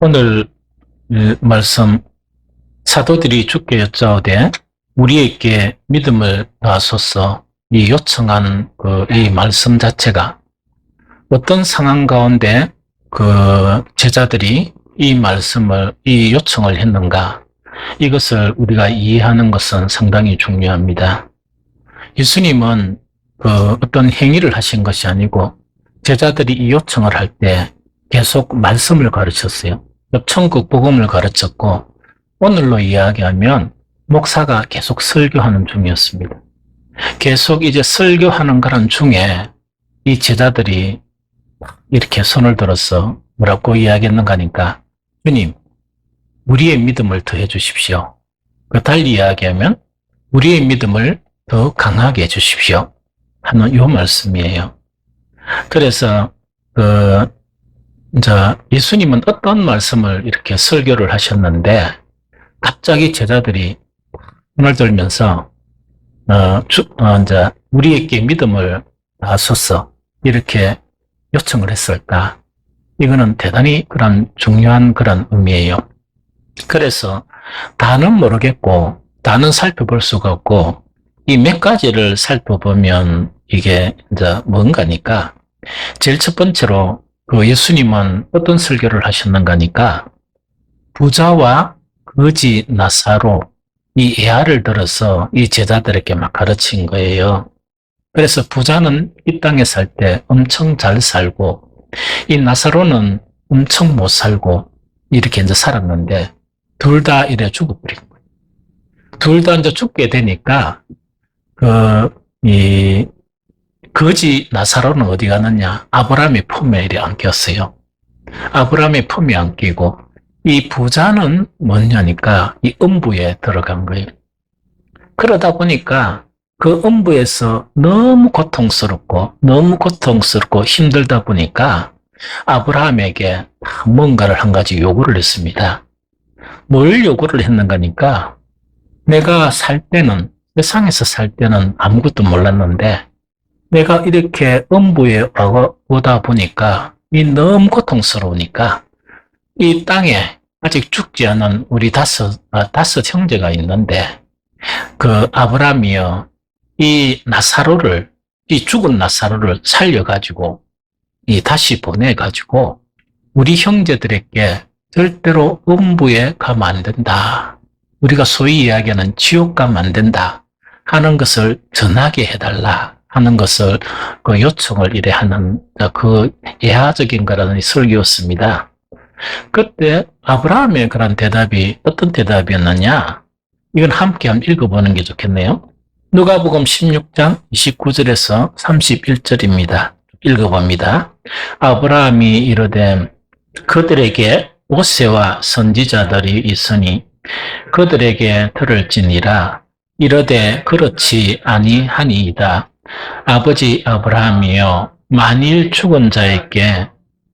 오늘 말씀 사도들이 주께 여짜오되 우리에게 믿음을 다하소서 이 요청한 이 말씀 자체가 어떤 상황 가운데 그 제자들이 이 말씀을 이 요청을 했는가, 이것을 우리가 이해하는 것은 상당히 중요합니다. 예수님은 어떤 행위를 하신 것이 아니고 제자들이 이 요청을 할 때 계속 말씀을 가르쳤어요. 천국 복음을 가르쳤고, 오늘로 이야기하면 목사가 계속 설교하는 중이었습니다. 계속 이제 설교하는 그런 중에 이 제자들이 이렇게 손을 들어서 뭐라고 이야기했는가 하니까, 주님, 우리의 믿음을 더해 주십시오. 달리 이야기하면 우리의 믿음을 더 강하게 해 주십시오 하는 이 말씀이에요. 그래서 이제 예수님은 어떤 말씀을 이렇게 설교를 하셨는데, 갑자기 제자들이 손을 들면서 이제 우리에게 믿음을 다하소서 이렇게 요청을 했을까? 이거는 대단히 그런 중요한 그런 의미예요. 그래서 다는 모르겠고 다는 살펴볼 수가 없고, 이 몇 가지를 살펴보면 이게 이제 뭔가니까, 제일 첫 번째로 예수님은 어떤 설교를 하셨는가 하니까, 부자와 거지 나사로 이 예화를 들어서 이 제자들에게 막 가르친 거예요. 그래서 부자는 이 땅에 살 때 엄청 잘 살고, 이 나사로는 엄청 못 살고 이렇게 이제 살았는데, 둘 다 이래 죽어버린 거예요. 둘 다 이제 죽게 되니까 이 거지 나사로는 어디 가느냐? 아브라함의 품에 이래 안겼어요. 아브라함의 품에 안기고, 이 부자는 뭐냐니까 이 음부에 들어간 거예요. 그러다 보니까 그 음부에서 너무 고통스럽고 힘들다 보니까 아브라함에게 뭔가를 한 가지 요구를 했습니다. 뭘 요구를 했는가 하니까, 내가 세상에서 살 때는 아무것도 몰랐는데, 내가 이렇게 음부에 오다 보니까 너무 고통스러우니까 이 땅에 아직 죽지 않은 우리 다섯 형제가 있는데, 그 아브라함이요, 이 죽은 나사로를 살려가지고 다시 보내가지고 우리 형제들에게 절대로 음부에 가면 안 된다, 우리가 소위 이야기하는 지옥 가면 안 된다 하는 것을 전하게 해달라 하는 것을 요청을 이래 하는 예화적인 거라는 설교였습니다. 그때 아브라함의 그런 대답이 어떤 대답이었느냐? 이건 함께 한번 읽어보는 게 좋겠네요. 누가복음 16장 29절에서 31절입니다. 읽어봅니다. 아브라함이 이르되 그들에게 모세와 선지자들이 있으니 그들에게 들을지니라. 이르되 그렇지 아니하니이다. 아버지 아브라함이여, 만일 죽은 자에게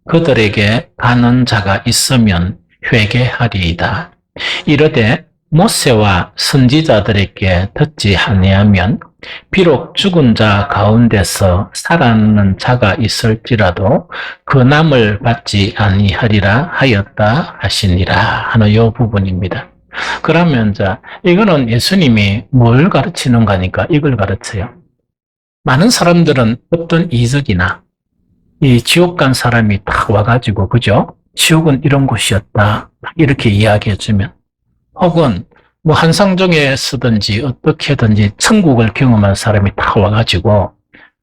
그들에게 가는 자가 있으면 회개하리이다. 이르되 모세와 선지자들에게 듣지 아니하면 비록 죽은 자 가운데서 살아있는 자가 있을지라도 그 남을 받지 아니하리라 하였다 하시니라 하는 이 부분입니다. 그러면 이거는 예수님이 뭘 가르치는가니까 이걸 가르쳐요. 많은 사람들은 어떤 이적이나 이 지옥 간 사람이 딱 와가지고, 그죠? 지옥은 이런 곳이었다, 이렇게 이야기해주면, 혹은 뭐 한상종에 쓰든지 어떻게든지 천국을 경험한 사람이 딱 와가지고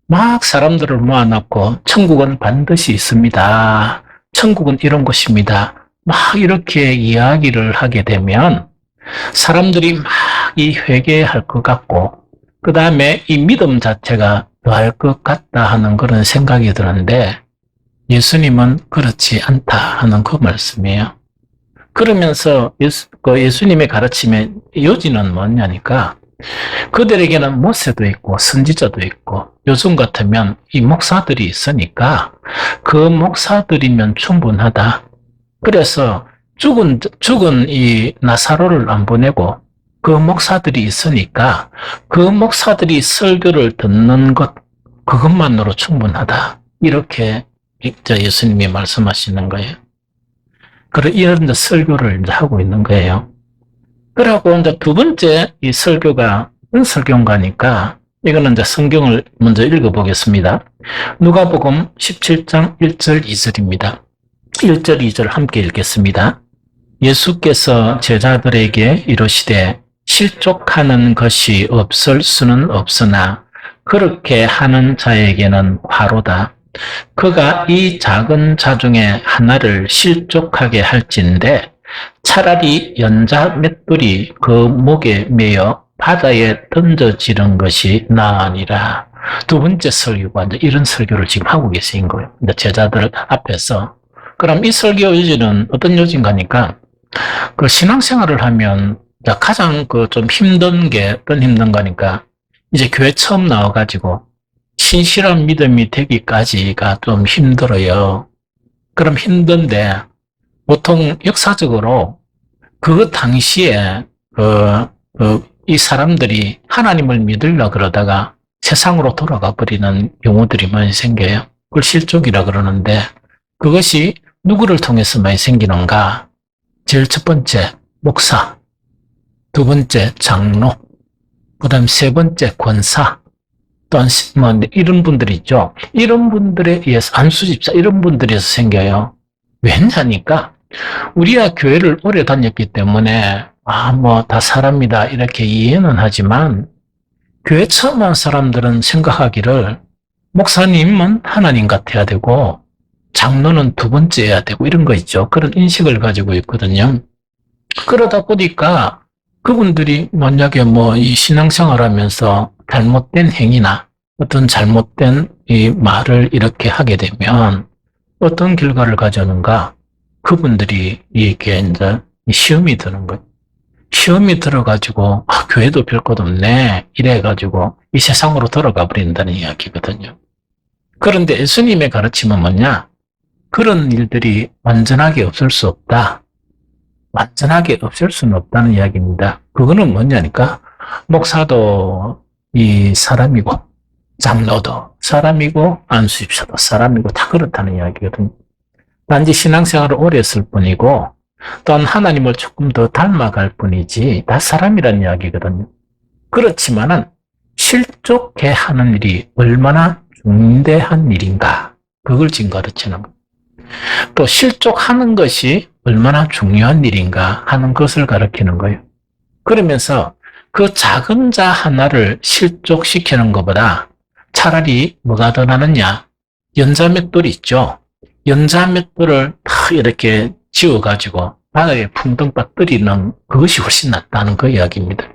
막 사람들을 모아놓고 천국은 반드시 있습니다, 천국은 이런 곳입니다, 막 이렇게 이야기를 하게 되면 사람들이 막 이 회개할 것 같고, 그 다음에 이 믿음 자체가 더할 것 같다 하는 그런 생각이 드는데, 예수님은 그렇지 않다 하는 그 말씀이에요. 그러면서 예수님의 가르침의 요지는 뭐냐니까, 그들에게는 모세도 있고 선지자도 있고, 요즘 같으면 이 목사들이 있으니까 그 목사들이면 충분하다. 그래서 죽은 이 나사로를 안 보내고 그 목사들이 있으니까 그 목사들이 설교를 듣는 것, 그것만으로 충분하다, 이렇게 예수님이 말씀하시는 거예요. 그런 이런 이제 설교를 이제 하고 있는 거예요. 그러고 이제 두 번째 이 설교가 어떤 설교인가니까 이거는 이제 성경을 먼저 읽어보겠습니다. 누가복음 17장 1절 2절입니다. 1절 2절 함께 읽겠습니다. 예수께서 제자들에게 이르시되 실족하는 것이 없을 수는 없으나 그렇게 하는 자에게는 화로다. 그가 이 작은 자 중에 하나를 실족하게 할진대 차라리 연자 맷돌이 그 목에 매여 바다에 던져지는 것이 나으니라. 두 번째 설교가 이제 이런 설교를 지금 하고 계신 거예요. 이제 제자들 앞에서. 그럼 이 설교 요지는 어떤 요지인가니까 그 신앙생활을 하면 가장 그 좀 힘든 게 어떤 힘든 거니까 이제 교회 처음 나와가지고 신실한 믿음이 되기까지가 좀 힘들어요. 그럼 힘든데 보통 역사적으로 그 당시에 이 사람들이 하나님을 믿으려 그러다가 세상으로 돌아가 버리는 경우들이 많이 생겨요. 그걸 실족이라 그러는데 그것이 누구를 통해서 많이 생기는가? 제일 첫 번째 목사, 두 번째 장로, 그다음 세 번째 권사, 또한 뭐 이런 분들이 있죠. 이런 분들에 의해서 안수집사 이런 분들에서 생겨요. 왜냐니까 우리가 교회를 오래 다녔기 때문에 뭐 다 사람이다 이렇게 이해는 하지만 교회 처음 한 사람들은 생각하기를 목사님은 하나님 같아야 되고 장로는 두 번째여야 되고 이런 거 있죠. 그런 인식을 가지고 있거든요. 그러다 보니까 그분들이 만약에 이 신앙생활 하면서 잘못된 행위나 어떤 잘못된 이 말을 이렇게 하게 되면 어떤 결과를 가져오는가? 그분들이 이게 이제 시험이 드는 거예요. 시험이 들어가지고 교회도 별 것 없네 이래가지고 이 세상으로 돌아가 버린다는 이야기거든요. 그런데 예수님의 가르침은 뭐냐? 그런 일들이 완전하게 없을 수 없다. 완전하게 없을 수는 없다는 이야기입니다. 그거는 뭐냐니까 목사도 이 사람이고 장로도 사람이고 안수집사도 사람이고 다 그렇다는 이야기거든요. 단지 신앙생활을 오래 했을 뿐이고 또한 하나님을 조금 더 닮아갈 뿐이지 다 사람이라는 이야기거든요. 그렇지만은 실족해 하는 일이 얼마나 중대한 일인가 그걸 지금 가르치는 거예요. 또 실족하는 것이 얼마나 중요한 일인가 하는 것을 가르치는 거예요. 그러면서 그 작은 자 하나를 실족시키는 것보다 차라리 뭐가 더 나느냐? 연자맷돌이 있죠. 연자맷돌을 탁 이렇게 지어가지고 바다에 풍덩 빠뜨리는 그것이 훨씬 낫다는 그 이야기입니다.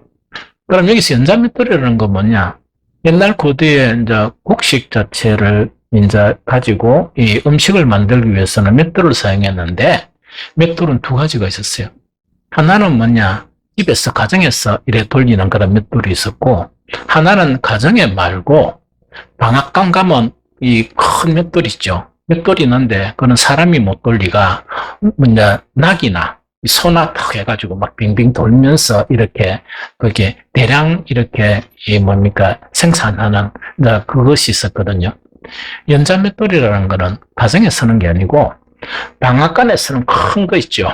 그럼 여기서 연자맷돌이라는 건 뭐냐? 옛날 고대에 이제 곡식 자체를 이제 가지고 이 음식을 만들기 위해서는 맷돌을 사용했는데 맷돌은 두 가지가 있었어요. 하나는 뭐냐? 집에서 가정에서 이래 돌리는 그런 맷돌이 있었고 하나는 가정에 말고 방앗간 가면 이 큰 맷돌 있죠. 맷돌이 있는데 그건 사람이 못 돌리가 뭐냐 낙이나 소나 탁 해가지고 막 빙빙 돌면서 이렇게 그게 대량 이렇게 이 뭡니까 생산하는 그것이 있었거든요. 연자맷돌이라는 거는 가정에 쓰는 게 아니고 방앗간에 쓰는 큰 거 있죠.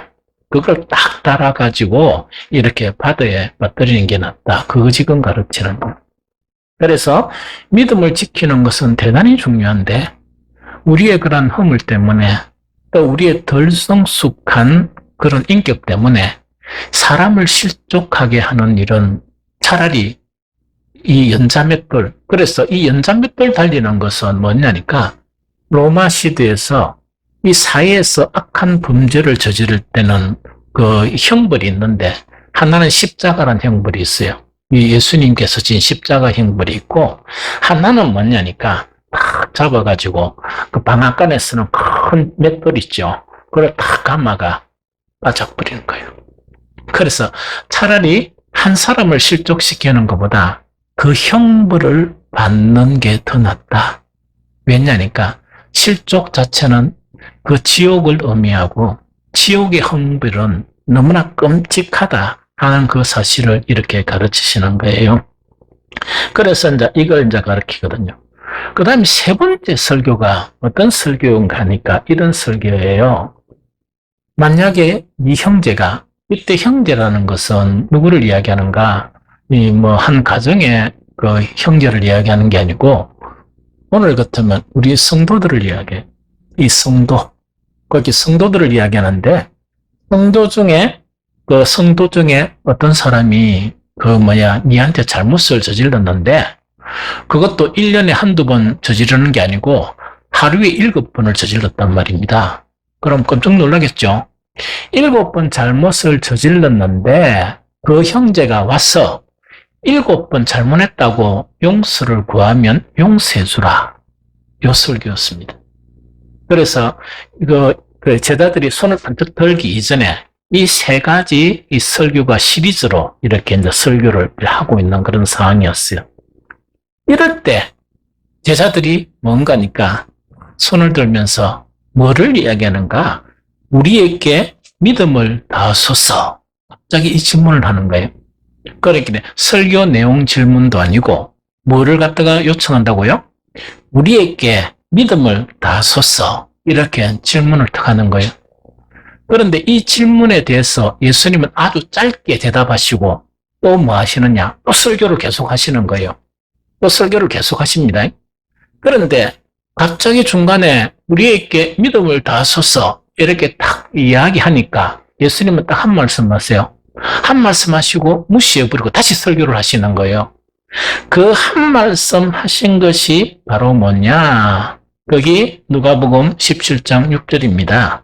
그걸 딱 달아가지고 이렇게 바다에 빠뜨리는 게 낫다. 그거 지금 가르치는 거예요. 그래서 믿음을 지키는 것은 대단히 중요한데 우리의 그런 허물 때문에 또 우리의 덜 성숙한 그런 인격 때문에 사람을 실족하게 하는 일은 차라리 이 연자맷돌, 그래서 이 연자맷돌 달리는 것은 뭐냐니까 로마 시대에서 이 사회에서 악한 범죄를 저지를 때는 그 형벌이 있는데 하나는 십자가라는 형벌이 있어요. 이 예수님께서 진 십자가 형벌이 있고 하나는 뭐냐니까 탁 잡아가지고 그 방앗간에 쓰는 큰 맷돌 있죠. 그걸 탁 감아가 빠져버리는 거예요. 그래서 차라리 한 사람을 실족시키는 것보다 그 형벌을 받는 게 더 낫다. 왜냐니까 실족 자체는 그 지옥을 의미하고 지옥의 형벌은 너무나 끔찍하다 하는 그 사실을 이렇게 가르치시는 거예요. 그래서 이제 이걸 이제 가르치거든요. 그 다음에 세 번째 설교가 어떤 설교인가 하니까 이런 설교예요. 만약에 이 형제가, 이때 형제라는 것은 누구를 이야기하는가? 한 가정의 그 형제를 이야기하는 게 아니고, 오늘 같으면 우리 성도들을 이야기해. 이 성도. 거기 성도들을 이야기하는데, 성도 중에 어떤 사람이 니한테 잘못을 저질렀는데, 그것도 1년에 한두 번 저지르는 게 아니고, 하루에 7번을 저질렀단 말입니다. 그럼 깜짝 놀라겠죠? 7번 잘못을 저질렀는데, 그 형제가 와서 7번 잘못했다고 용서를 구하면 용서해주라. 요 설교였습니다. 그래서 제자들이 손을 번쩍 들기 이전에 이 세 가지 이 설교가 시리즈로 이렇게 이제 설교를 하고 있는 그런 상황이었어요. 이럴 때 제자들이 뭔가니까 손을 들면서 뭐를 이야기하는가? 우리에게 믿음을 다하소서. 갑자기 이 질문을 하는 거예요. 그러니까 설교 내용 질문도 아니고 뭐를 갖다가 요청한다고요? 우리에게 믿음을 다하소서. 이렇게 질문을 탁 하는 거예요. 그런데 이 질문에 대해서 예수님은 아주 짧게 대답하시고 또 뭐 하시느냐? 또 설교를 계속 하시는 거예요. 또 설교를 계속 하십니다. 그런데 갑자기 중간에 우리에게 믿음을 다하소서 이렇게 딱 이야기하니까 예수님은 딱 한 말씀 하세요. 한 말씀 하시고 무시해버리고 다시 설교를 하시는 거예요. 그 한 말씀 하신 것이 바로 뭐냐? 거기 누가복음 17장 6절입니다.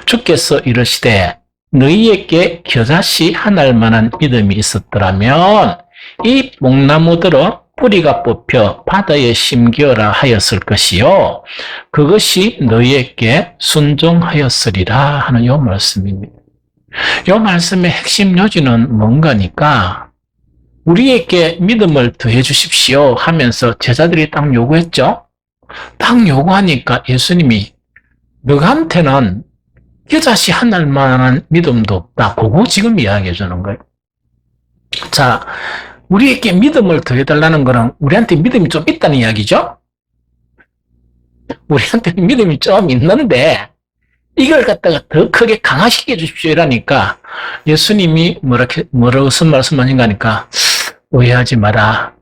주께서 이르시되 너희에게 겨자씨 한 알만한 믿음이 있었더라면 이 뽕나무들어 뿌리가 뽑혀 바다에 심기어라 하였을 것이요 그것이 너희에게 순종하였으리라 하는 요 말씀입니다. 요 말씀의 핵심 요지는 뭔가니까 우리에게 믿음을 더해 주십시오 하면서 제자들이 딱 요구했죠. 딱 요구하니까 예수님이 너한테는 겨자씨 한 알만한 믿음도 없다. 그거 지금 이야기해 주는 거예요. 자, 우리에게 믿음을 더해달라는 거는 우리한테 믿음이 좀 있다는 이야기죠? 우리한테는 믿음이 좀 있는데 이걸 갖다가 더 크게 강화시켜 주십시오 이라니까 예수님이 무슨 말씀하신가 하니까 오해하지 마라.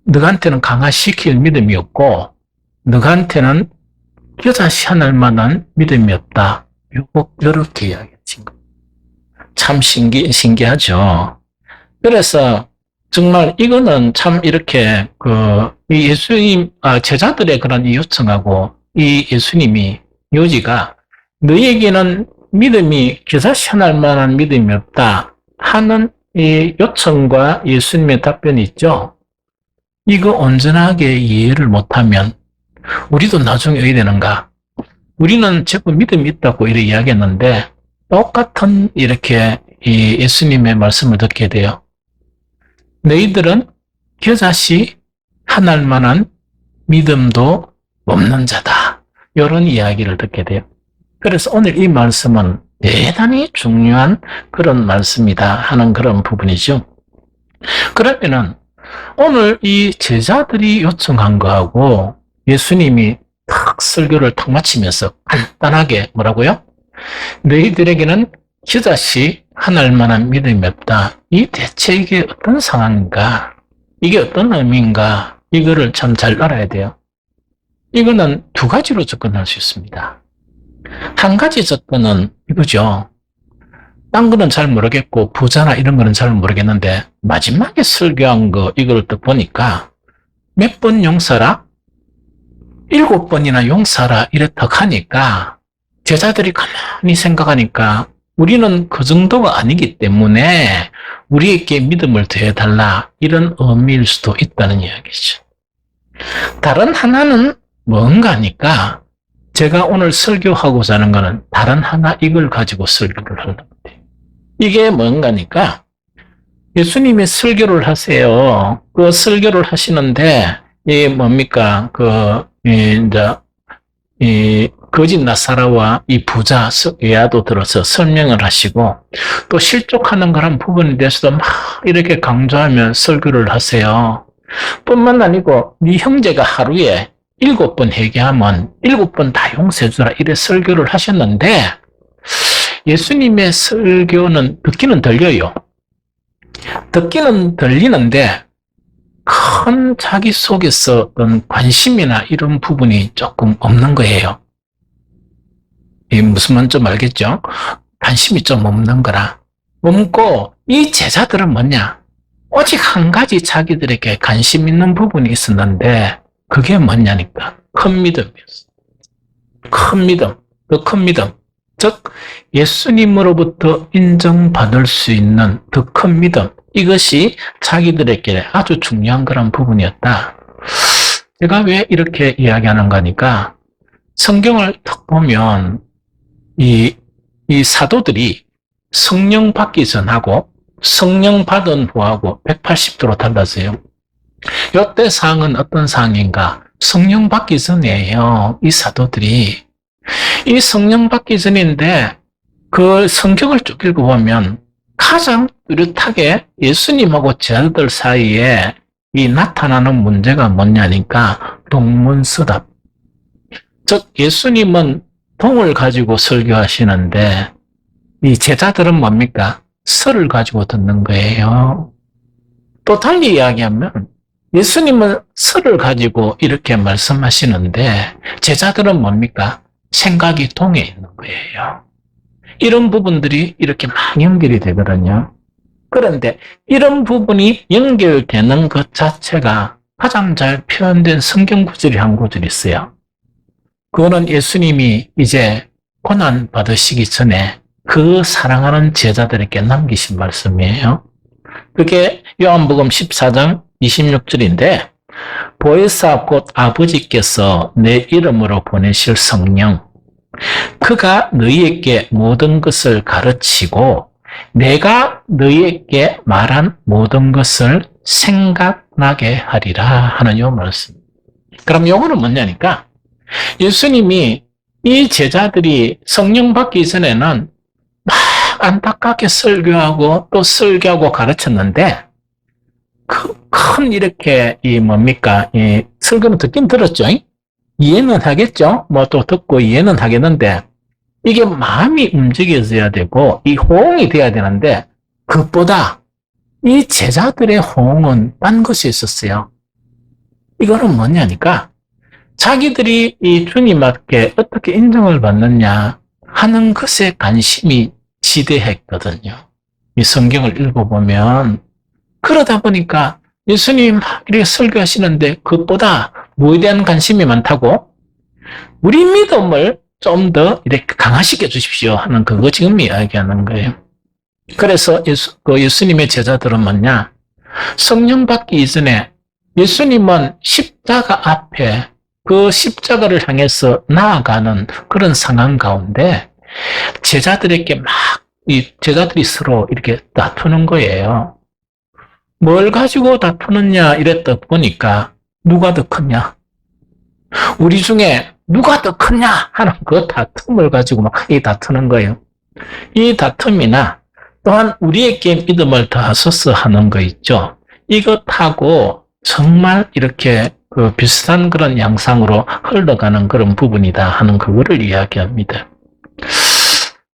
너한테는 강화시킬 믿음이 없고 너한테는 겨자씨 한 알만한 믿음이 없다. 요렇게 이야기하신 거예요. 참 신기하죠. 그래서 정말 이거는 참 이렇게 이 예수님 제자들의 그런 이 요청하고 이 예수님이 요지가 너희에게는 믿음이 겨자씨 한 알만한 믿음이 없다 하는 이 요청과 예수님의 답변이 있죠. 이거 온전하게 이해를 못하면 우리도 나중에 어떻게 되는가? 우리는 제법 믿음이 있다고 이렇게 이야기했는데 똑같은 이렇게 이 예수님의 말씀을 듣게 돼요. 너희들은 겨자씨 한 알만한 믿음도 없는 자다. 이런 이야기를 듣게 돼요. 그래서 오늘 이 말씀은 대단히 중요한 그런 말씀이다 하는 그런 부분이죠. 그러면은 오늘 이 제자들이 요청한 거하고 예수님이 탁 설교를 탁 마치면서 간단하게 뭐라고요? 너희들에게는 겨자씨 한 알만한 믿음이 없다. 이 대체 이게 어떤 상황인가? 이게 어떤 의미인가? 이거를 참 잘 알아야 돼요. 이거는 두 가지로 접근할 수 있습니다. 한 가지 접근은 이거죠. 딴 거는 잘 모르겠고 부자나 이런 거는 잘 모르겠는데 마지막에 설교한 거 이걸 딱 보니까 몇 번 용서라? 7번이나 용서라 이래 딱 하니까 제자들이 가만히 생각하니까 우리는 그 정도가 아니기 때문에 우리에게 믿음을 더해달라 이런 의미일 수도 있다는 이야기죠. 다른 하나는 뭔가니까 제가 오늘 설교하고자 하는 거는 다른 하나 이걸 가지고 설교를 하는 건데 이게 뭔가니까 예수님이 설교를 하세요. 그 설교를 하시는데 이 뭡니까 이 거짓 나사라와 이 부자 예화도 들어서 설명을 하시고 또 실족하는 그런 부분에 대해서도 막 이렇게 강조하며 설교를 하세요. 뿐만 아니고 네 형제가 하루에 7번 회개하면 7번 다 용서해주라 이래 설교를 하셨는데 예수님의 설교는 듣기는 들려요. 듣기는 들리는데 큰 자기 속에서 어떤 관심이나 이런 부분이 조금 없는 거예요. 이 무슨 말인지 알겠죠? 관심이 좀 없는 거라. 없고 이 제자들은 뭐냐? 오직 한 가지 자기들에게 관심 있는 부분이 있었는데 그게 뭐냐니까 큰 믿음이었어. 큰 믿음, 더 큰 믿음. 즉 예수님으로부터 인정받을 수 있는 더 큰 믿음. 이것이 자기들에게 아주 중요한 그런 부분이었다. 제가 왜 이렇게 이야기하는가 하니까 성경을 딱 보면 이 사도들이 성령 받기 전하고 성령 받은 후하고 180도로 달라져요. 이때 상황은 어떤 상황인가? 성령 받기 전이에요. 이 사도들이. 이 성령 받기 전인데 그 성경을 쭉 읽어보면 가장 뚜렷하게 예수님하고 제자들 사이에 이 나타나는 문제가 뭐냐니까 동문서답. 즉 예수님은 동을 가지고 설교하시는데 이 제자들은 뭡니까? 설을 가지고 듣는 거예요. 또 달리 이야기하면 예수님은 설을 가지고 이렇게 말씀하시는데 제자들은 뭡니까? 생각이 동에 있는 거예요. 이런 부분들이 이렇게 막 연결이 되거든요. 그런데 이런 부분이 연결되는 것 자체가 가장 잘 표현된 성경 구절이 한 구절이 있어요. 그거는 예수님이 이제 고난 받으시기 전에 그 사랑하는 제자들에게 남기신 말씀이에요. 그게 요한복음 14장 26절인데 보혜사 곧 아버지께서 내 이름으로 보내실 성령 그가 너희에게 모든 것을 가르치고 내가 너희에게 말한 모든 것을 생각나게 하리라 하는 요 말씀. 그럼 요거는 뭐냐니까 예수님이 이 제자들이 성령 받기 전에는 막 안타깝게 설교하고 또 설교하고 가르쳤는데 큰 이렇게 이 설교는 듣긴 들었죠. 이해는 하겠죠. 뭐 또 듣고 이해는 하겠는데 이게 마음이 움직여져야 되고 이 호응이 돼야 되는데 그것보다 이 제자들의 호응은 딴 것이 있었어요. 이거는 뭐냐니까 자기들이 이 주님께 어떻게 인정을 받느냐 하는 것에 관심이 지대했거든요. 이 성경을 읽어보면 그러다 보니까 예수님 이렇게 설교하시는데 그것보다 뭐에 대한 관심이 많다고? 우리 믿음을 좀 더 이렇게 강화시켜 주십시오 하는 그거 지금 이야기하는 거예요. 그래서 예수님의 제자들은 뭐냐? 성령 받기 이전에 예수님은 십자가 앞에 그 십자가를 향해서 나아가는 그런 상황 가운데 제자들에게 제자들이 서로 이렇게 다투는 거예요. 뭘 가지고 다투느냐 이랬다 보니까 누가 더 크냐? 우리 중에 누가 더 크냐 하는 그 다툼을 가지고 막 다투는 거예요. 이 다툼이나 또한 우리에게 믿음을 더하소서 하는 거 있죠. 이것하고 정말 이렇게 비슷한 그런 양상으로 흘러가는 그런 부분이다 하는 그거를 이야기합니다.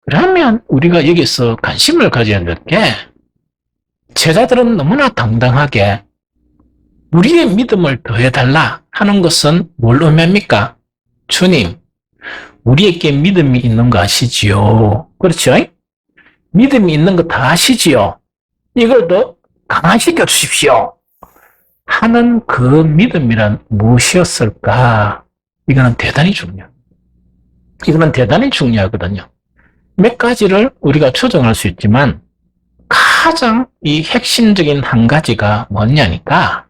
그러면 우리가 여기서 관심을 가져야 될 게 제자들은 너무나 당당하게 우리의 믿음을 더해달라 하는 것은 뭘 의미합니까? 주님, 우리에게 믿음이 있는 거 아시지요? 그렇죠? 믿음이 있는 거 다 아시지요? 이걸 더 강화시켜 주십시오. 하는 그 믿음이란 무엇이었을까? 이거는 대단히 중요하거든요. 몇 가지를 우리가 추정할 수 있지만 가장 이 핵심적인 한 가지가 뭐냐니까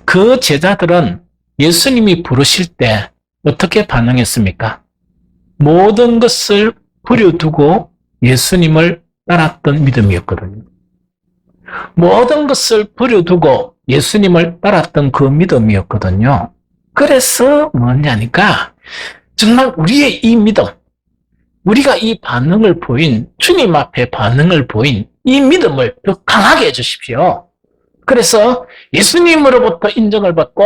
그 제자들은 예수님이 부르실 때 어떻게 반응했습니까? 모든 것을 버려두고 예수님을 따랐던 믿음이었거든요. 모든 것을 버려두고 예수님을 따랐던 그 믿음이었거든요. 그래서 뭐냐니까 정말 우리의 이 믿음, 우리가 이 반응을 보인 주님 앞에 반응을 보인 이 믿음을 더 강하게 해주십시오. 그래서 예수님으로부터 인정을 받고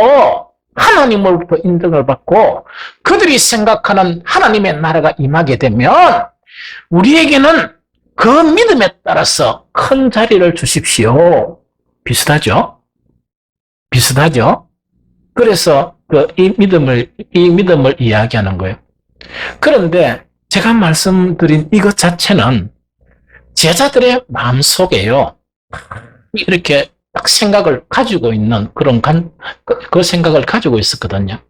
하나님으로부터 인정을 받고 그들이 생각하는 하나님의 나라가 임하게 되면 우리에게는 그 믿음에 따라서 큰 자리를 주십시오. 비슷하죠? 비슷하죠? 그래서 이 믿음을 이야기하는 거예요. 그런데 제가 말씀드린 이것 자체는 제자들의 마음속에요. 이렇게 딱 생각을 가지고 있는 그 생각을 가지고 있었거든요.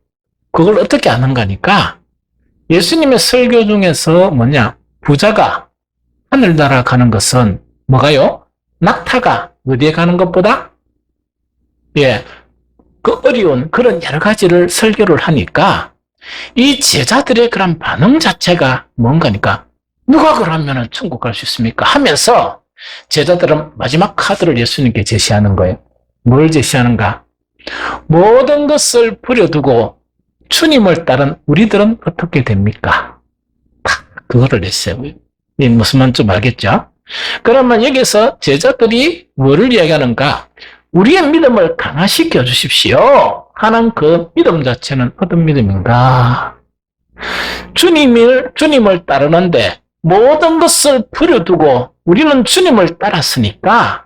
그걸 어떻게 아는가니까 예수님의 설교 중에서 부자가 하늘나라 가는 것은 뭐가요? 낙타가 어디에 가는 것보다 그 어려운 그런 여러 가지를 설교를 하니까 이 제자들의 그런 반응 자체가 뭔가니까 누가 그러면 천국 갈 수 있습니까? 하면서 제자들은 마지막 카드를 예수님께 제시하는 거예요. 뭘 제시하는가? 모든 것을 버려두고 주님을 따른 우리들은 어떻게 됩니까? 그거를 내세워요. 이 무슨 말인지 좀 알겠죠? 그러면 여기서 제자들이 뭐를 이야기하는가? 우리의 믿음을 강화시켜 주십시오 하는 그 믿음 자체는 어떤 믿음인가? 주님을 따르는데 모든 것을 버려두고 우리는 주님을 따랐으니까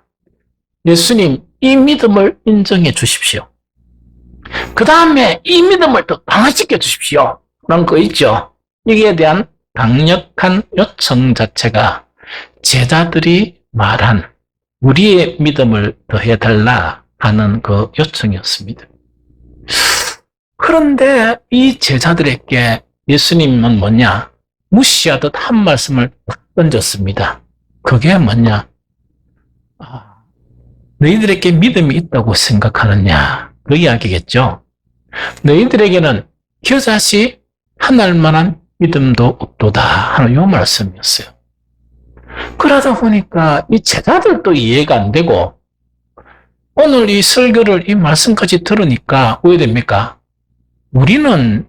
예수님 이 믿음을 인정해 주십시오. 그 다음에 이 믿음을 더 강화시켜 주십시오. 그런 거 있죠. 여기에 대한 강력한 요청 자체가 제자들이 말한 우리의 믿음을 더해달라 하는 그 요청이었습니다. 그런데 이 제자들에게 예수님은 무시하듯 한 말씀을 딱 던졌습니다. 그게 너희들에게 믿음이 있다고 생각하느냐? 그 이야기겠죠. 너희들에게는 겨자씨 하늘만한 믿음도 없도다 하는 이 말씀이었어요. 그러다 보니까 이 제자들도 이해가 안 되고 오늘 이 설교를 이 말씀까지 들으니까 왜 됩니까? 우리는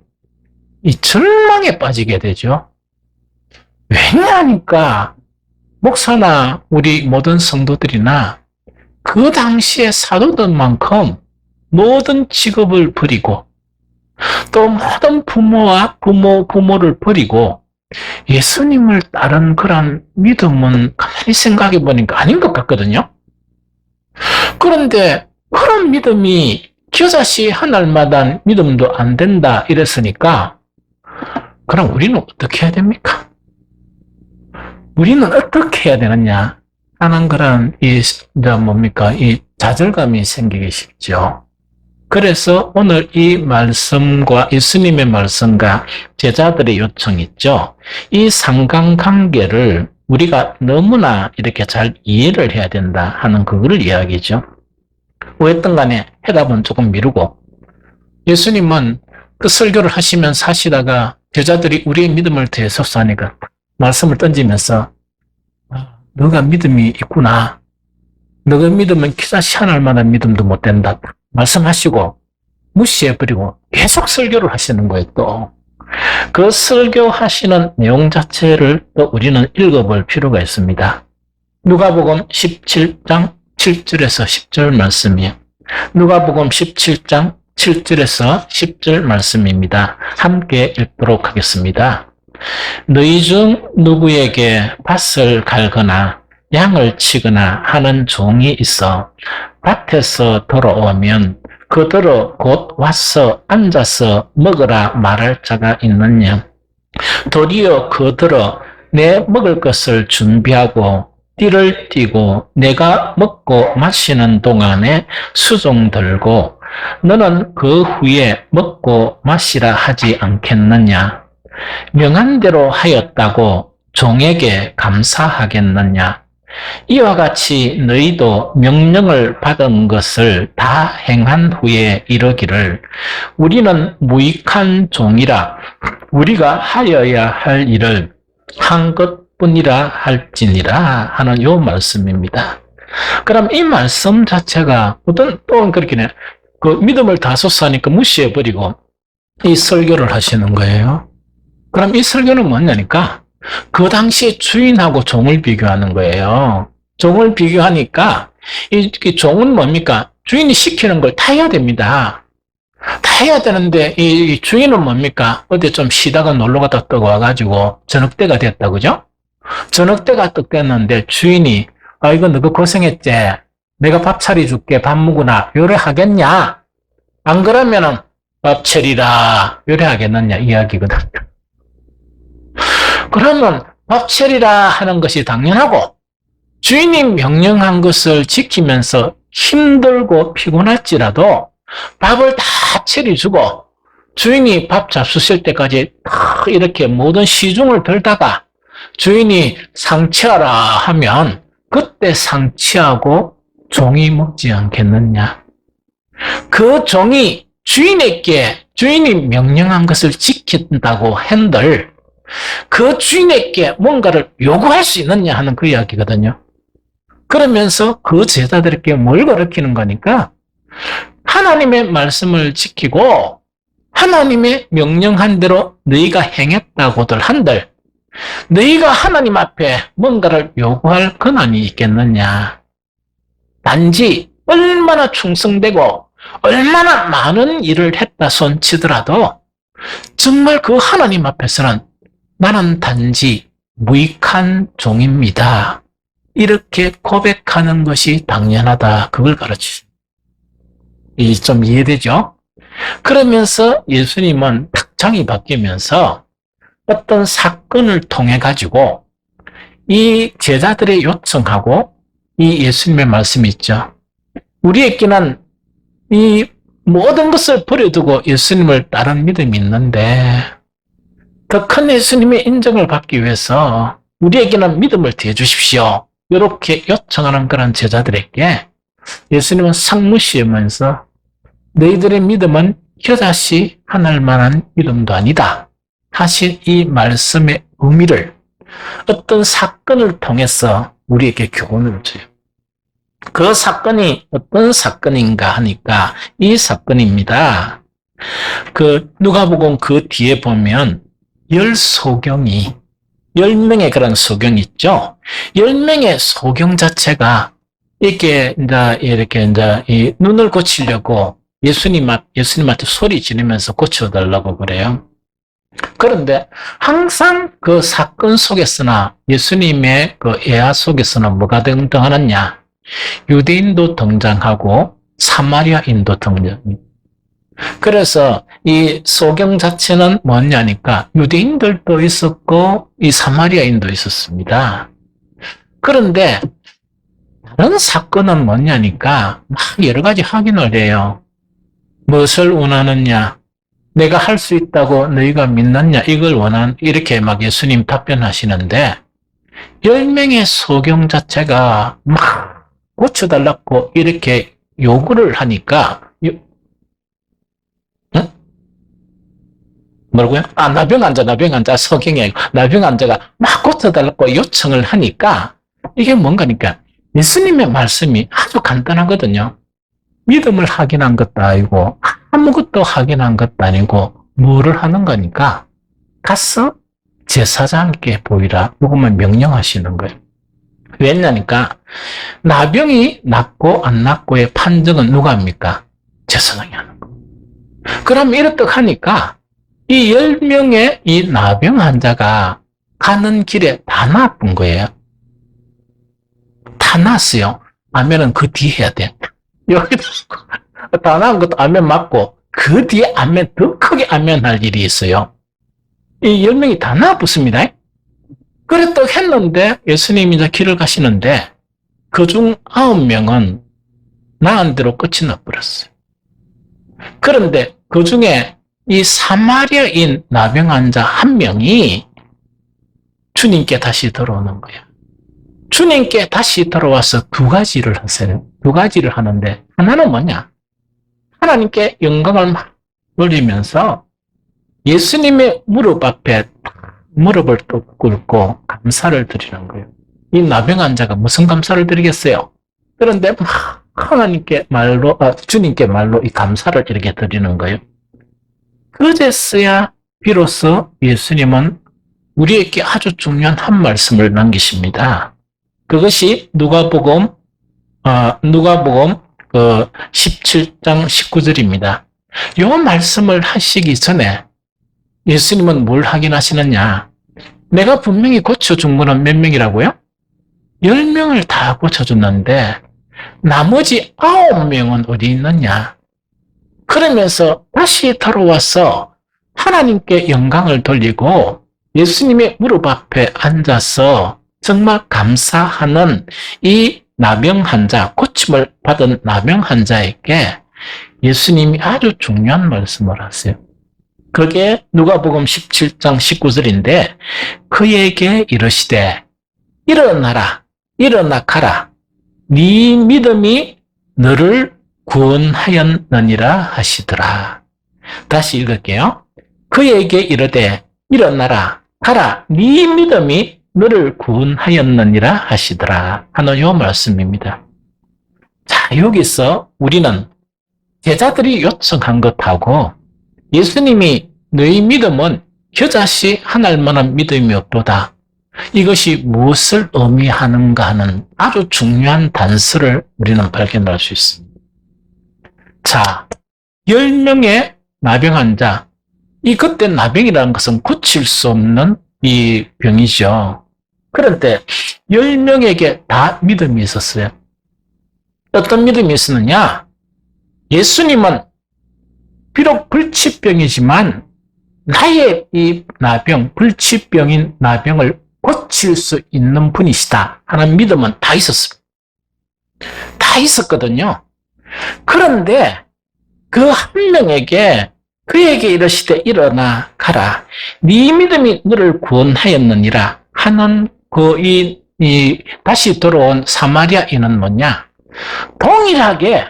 이 절망에 빠지게 되죠. 왜냐하니까 목사나 우리 모든 성도들이나 그 당시의 사도들만큼 모든 직업을 버리고 또 모든 부모를 버리고 예수님을 따른 그런 믿음은 가만히 생각해 보니까 아닌 것 같거든요. 그런데 그런 믿음이 겨자씨 하늘마다 믿음도 안 된다 이랬으니까 그럼 우리는 어떻게 해야 됩니까? 우리는 어떻게 해야 되느냐 하는 그런 이 좌절감이 생기기 쉽죠. 그래서 오늘 이 말씀과 예수님의 말씀과 제자들의 요청이 있죠. 이 상관관계를 우리가 너무나 이렇게 잘 이해를 해야 된다 하는 그거를 이야기죠. 어쨌든 간에 해답은 조금 미루고 예수님은 그 설교를 하시다가 제자들이 우리의 믿음을 대해서 하니까 말씀을 던지면서 너가 믿음이 있구나. 너가 믿으면 겨자씨 하늘마다 믿음도 못 된다. 말씀하시고 무시해버리고 계속 설교를 하시는 거예요. 또 그 설교하시는 내용 자체를 또 우리는 읽어볼 필요가 있습니다. 누가복음 17장 7절에서 10절 말씀이에요. 누가복음 17장 7절에서 10절 말씀입니다. 함께 읽도록 하겠습니다. 너희 중 누구에게 밭을 갈거나 양을 치거나 하는 종이 있어 밭에서 돌아오면 그대로 곧 와서 앉아서 먹으라 말할 자가 있느냐? 도리어 그대로 내 먹을 것을 준비하고 띠를 띠고 내가 먹고 마시는 동안에 수종 들고 너는 그 후에 먹고 마시라 하지 않겠느냐? 명한 대로 하였다고 종에게 감사하겠느냐? 이와 같이 너희도 명령을 받은 것을 다 행한 후에 이르기를 우리는 무익한 종이라 우리가 하여야 할 일을 한 것뿐이라 할지니라 하는 요 말씀입니다. 그럼 이 말씀 자체가 또 그렇게 그 믿음을 다소사하니까 무시해버리고 이 설교를 하시는 거예요. 그럼 이 설교는 뭐냐니까 그 당시에 주인하고 종을 비교하는 거예요. 종을 비교하니까 이 종은 뭡니까? 주인이 시키는 걸 다 해야 됩니다. 다 해야 되는데 이 주인은 뭡니까? 어디 좀 쉬다가 놀러 갔다 와가지고 저녁 때가 됐다, 그죠? 저녁 때가 떡 됐는데 주인이 이거 너가 고생했지? 내가 밥 차려줄게. 밥 먹으나 요래 하겠냐? 안 그러면은 밥 차리라 요래 하겠느냐 이야기거든. 그러면 밥 차리라 하는 것이 당연하고 주인이 명령한 것을 지키면서 힘들고 피곤할지라도 밥을 다 차려주고 주인이 밥 잡수실 때까지 다 이렇게 모든 시중을 들다가 주인이 상치하라 하면 그때 상치하고 종이 먹지 않겠느냐. 그 종이 주인이 명령한 것을 지킨다고 한들 그 주인에게 뭔가를 요구할 수 있느냐 하는 그 이야기거든요. 그러면서 그 제자들에게 뭘 가르치는 거니까 하나님의 말씀을 지키고 하나님의 명령한 대로 너희가 행했다고들 한들 너희가 하나님 앞에 뭔가를 요구할 권한이 있겠느냐. 단지 얼마나 충성되고 얼마나 많은 일을 했다 손치더라도 정말 그 하나님 앞에서는 나는 단지 무익한 종입니다. 이렇게 고백하는 것이 당연하다. 그걸 가르치죠. 좀 이해되죠? 그러면서 예수님은 탁장이 바뀌면서 어떤 사건을 통해 가지고 이 제자들의 요청하고 이 예수님의 말씀이 있죠. 우리에게는 이 모든 것을 버려두고 예수님을 따른 믿음이 있는데 더 큰 예수님의 인정을 받기 위해서 우리에게는 믿음을 더해 주십시오. 이렇게 요청하는 그런 제자들에게 예수님은 상무시하면서 너희들의 믿음은 겨자씨 하늘 만한 믿음도 아니다. 하신 이 말씀의 의미를 어떤 사건을 통해서 우리에게 교훈을 줘요. 그 사건이 어떤 사건인가 하니까 이 사건입니다. 누가복음 그 뒤에 보면 10소경이 10명의 그런 소경 있죠. 10명의 소경 자체가 이렇게 이 눈을 고치려고 예수님한테 소리 지르면서 고쳐달라고 그래요. 그런데 항상 그 사건 속에서나 예수님의 그 예화 속에서는 뭐가 등장하느냐? 유대인도 등장하고 사마리아인도 등장합니다. 그래서 이 소경 자체는 뭐냐니까 유대인들도 있었고 이 사마리아인도 있었습니다. 그런데 다른 사건은 뭐냐니까 막 여러 가지 확인을 해요. 무엇을 원하느냐? 내가 할 수 있다고 너희가 믿느냐? 이걸 이렇게 막 예수님 답변하시는데 10명의 소경 자체가 막 고쳐달라고 이렇게 요구를 하니까 뭐라고요? 나병 환자, 소경이 아니고, 나병 환자가 막 고쳐달라고 요청을 하니까, 이게 뭔가니까, 예수님의 말씀이 아주 간단하거든요. 믿음을 확인한 것도 아니고, 아무것도 확인한 것도 아니고, 뭐를 하는 거니까, 가서 제사장께 보이라. 이것만 명령하시는 거예요. 왜냐니까, 나병이 낫고 안 낫고의 판정은 누가 합니까? 제사장이 하는 거예요. 그럼 이렇듯 하니까, 이 10명의 이 나병 환자가 가는 길에 다 나쁜 거예요. 다 났어요. 아멘은 그 뒤에 해야 돼. 여기도 다 나은 것도 아멘 맞고 그 뒤에 아멘 더 크게 아멘 할 일이 있어요. 이 10명이 다 나았습니다. 그랬다고 했는데 예수님이 이제 길을 가시는데 그중 9명은 나은 대로 끝이 나버렸어요. 그런데 그 중에 이 사마리아인 나병 환자 한 명이 주님께 다시 들어오는 거예요. 주님께 다시 들어와서 두 가지를 하세요. 두 가지를 하는데 하나는 뭐냐? 하나님께 영광을 막 돌리면서 예수님의 무릎 앞에 무릎을 뚝 꿇고 감사를 드리는 거예요. 이 나병 환자가 무슨 감사를 드리겠어요? 그런데 막 하나님께 주님께 말로 이 감사를 이렇게 드리는 거예요. 그제서야 비로소 예수님은 우리에게 아주 중요한 한 말씀을 남기십니다. 그것이 누가복음 17장 19절입니다. 이 말씀을 하시기 전에 예수님은 뭘 하긴 하시느냐? 내가 분명히 고쳐준 거는 몇 명이라고요? 10명을 다 고쳐줬는데 나머지 9명은 어디 있느냐? 그러면서 다시 돌아와서 하나님께 영광을 돌리고 예수님의 무릎 앞에 앉아서 정말 감사하는 이 나병 환자, 고침을 받은 나병 환자에게 예수님이 아주 중요한 말씀을 하세요. 그게 누가복음 17장 19절인데 그에게 이르시되 일어나라, 일어나 가라. 네 믿음이 너를 구원하였느니라 하시더라. 다시 읽을게요. 그에게 이르되 일어나라, 가라. 네 믿음이 너를 구원하였느니라 하시더라 하는 요 말씀입니다. 자, 여기서 우리는 제자들이 요청한 것하고 예수님이 너희 믿음은 겨자씨 한 알만한 믿음이 없도다. 이것이 무엇을 의미하는가 하는 아주 중요한 단서를 우리는 발견할 수 있습니다. 자, 10명의 나병 환자. 그때 나병이라는 것은 고칠 수 없는 이 병이죠. 그런데 10명에게 다 믿음이 있었어요. 어떤 믿음이 있었느냐? 예수님은 비록 불치병이지만 나의 이 나병, 불치병인 나병을 고칠 수 있는 분이시다 하는 믿음은 다 있었습니다. 다 있었거든요. 그런데 그 한 명에게 그에게 이르시되 일어나 가라. 네 믿음이 너를 구원하였느니라 하는 다시 돌아온 사마리아인은 뭐냐? 동일하게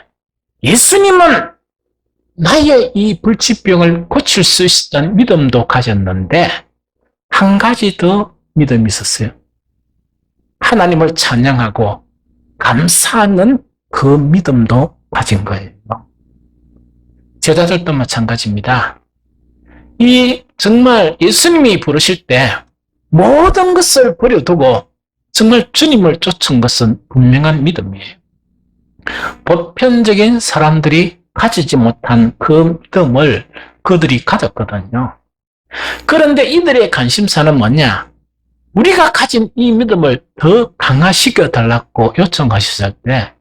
예수님은 나의 이 불치병을 고칠 수 있었던 믿음도 가졌는데 한 가지 더 믿음이 있었어요. 하나님을 찬양하고 감사하는 그 믿음도 가진 거예요. 제자들도 마찬가지입니다. 정말 예수님이 부르실 때 모든 것을 버려두고 정말 주님을 쫓은 것은 분명한 믿음이에요. 보편적인 사람들이 가지지 못한 그 믿음을 그들이 가졌거든요. 그런데 이들의 관심사는 뭐냐? 우리가 가진 이 믿음을 더 강화시켜 달라고 요청하셨을 때